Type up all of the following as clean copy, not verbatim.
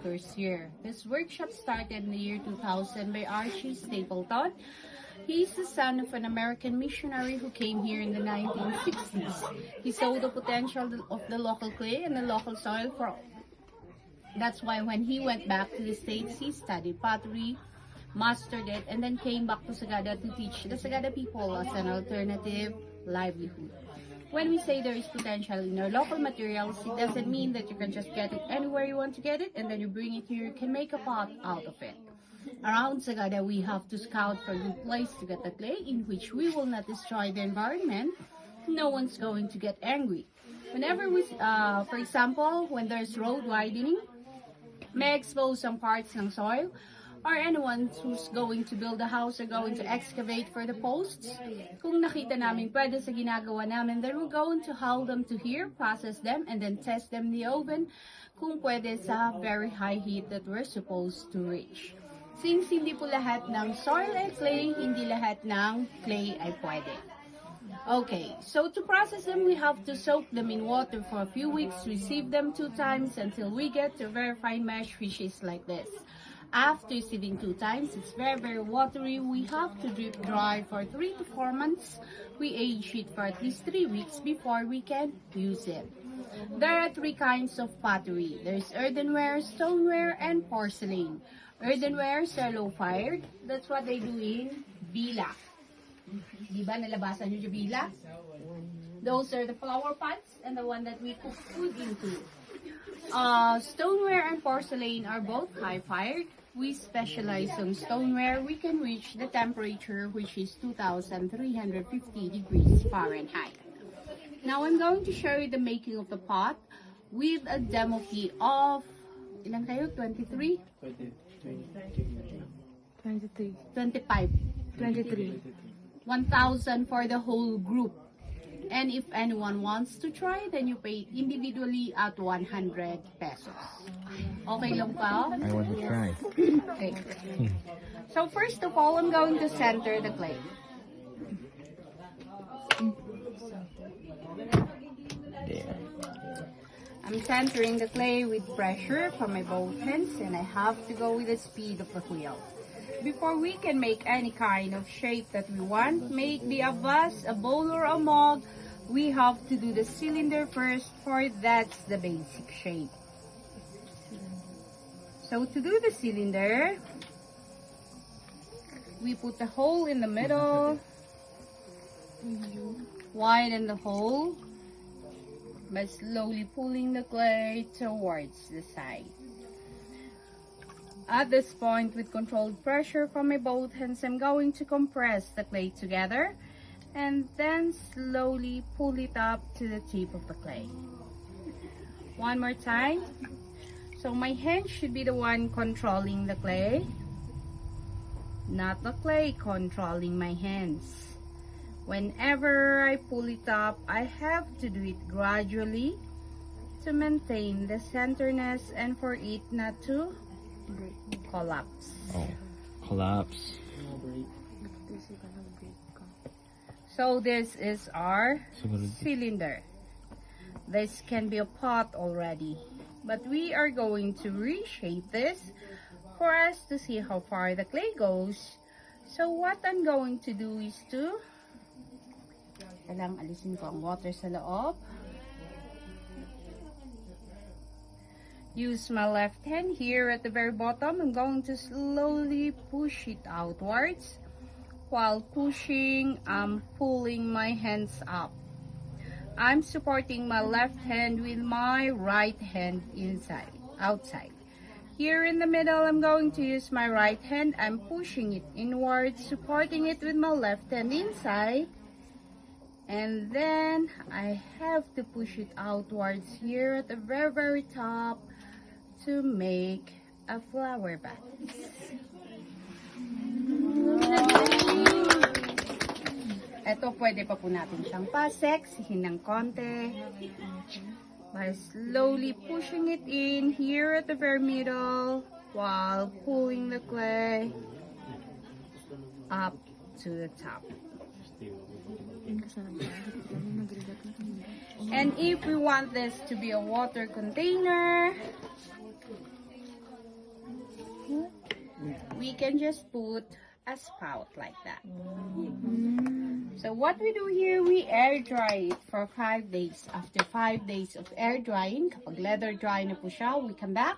first year. This workshop started in the year 2000 by Archie Stapleton. He's the son of an American missionary who came here in the 1960s. He saw the potential of the local clay and the local soil for That's why when he went back to the States, he studied pottery, mastered it, and then came back to Sagada to teach the Sagada people as an alternative livelihood. When we say there is potential in our local materials, it doesn't mean that you can just get it anywhere you want to get it and then you bring it here, you can make a pot out of it. Around Sagada, we have to scout for a good place to get the clay in which we will not destroy the environment. No one's going to get angry. Whenever we, for example, when there's road widening, may expose some parts ng soil, or anyone who's going to build a house or going to excavate for the posts, kung nakita namin pwede sa ginagawa namin, then we're going to haul them to here, process them, and then test them in the oven kung pwede sa very high heat that we're supposed to reach. Since hindi po lahat ng soil ay clay, hindi lahat ng clay ay pwede. Okay, so to process them, we have to soak them in water for a few weeks, sieve them 2 times until we get to a very fine mesh, which is like this. After sieving 2 times, it's very, very watery. We have to drip dry for 3 to 4 months. We age it for at least 3 weeks before we can use it. There are 3 kinds of pottery. There's earthenware, stoneware, and porcelain. Earthenware are low-fired. That's what they do in bila. Diba, nalabasan nyo yung bila? Those are the flower pots and the one that we cook food into. Stoneware and porcelain are both high-fired. We specialize on stoneware. We can reach the temperature which is 2,350 degrees Fahrenheit. Now I'm going to show you the making of the pot with a demo fee of, ilan kayo? 23? 23. 25. 23. 1,000 for the whole group. And if anyone wants to try, then you pay individually at 100 pesos. Okay lang pa? I want to try. Okay. So first of all, I'm going to center the clay. There. I'm centering the clay with pressure from my both hands, and I have to go with the speed of the wheel. Before we can make any kind of shape that we want, make the a vase, a bowl, or a mug, we have to do the cylinder first, for that's the basic shape. So to do the cylinder, we put a hole in the middle, widen the hole by slowly pulling the clay towards the side. At this point, with controlled pressure from my both hands, I'm going to compress the clay together and then slowly pull it up to the tip of the clay. One more time. So my hand should be the one controlling the clay, not the clay controlling my hands. Whenever I pull it up, I have to do it gradually to maintain the centerness and for it not to collapse. Oh, collapse. So this is our cylinder. This can be a pot already, but we are going to reshape this for us to see how far the clay goes. So what I'm going to do is to kailangang alisin ko ang water sa loob. Use my left hand here at the very bottom. I'm going to slowly push it outwards. While pushing, I'm pulling my hands up. I'm supporting my left hand with my right hand outside. Here in the middle, I'm going to use my right hand. I'm pushing it inwards, supporting it with my left hand inside. And then I have to push it outwards here at the very, very top to make a flower vase. Ito, pwede pa po natin siyang paseksihin ng konti by slowly pushing it in here at the very middle while pulling the clay up to the top. And if we want this to be a water container, can just put a spout like that. So what we do here, we air dry it for 5 days. After 5 days of air drying, kapag leather dry na po siya, we come back,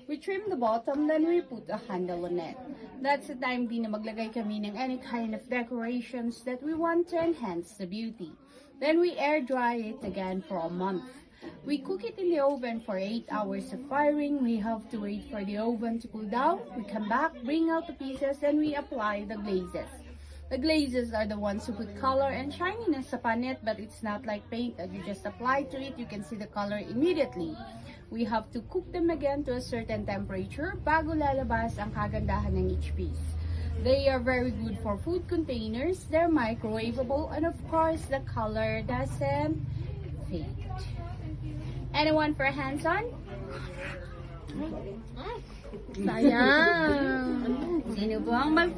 we trim the bottom, then we put a handle on it. That's the time din na maglagay kami ng any kind of decorations that we want to enhance the beauty. Then we air dry it again for a month. We cook it in the oven for 8 hours of firing. We have to wait for the oven to cool down. We come back, bring out the pieces, and we apply the glazes. The glazes are the ones who put color and shininess upon it, but it's not like paint that you just apply to it. You can see the color immediately. We have to cook them again to a certain temperature bago lalabas ang kagandahan ng each piece. They are very good for food containers. They're microwavable, and of course, the color doesn't fade. Anyone for hands-on? Sayang. Sino ba ang mag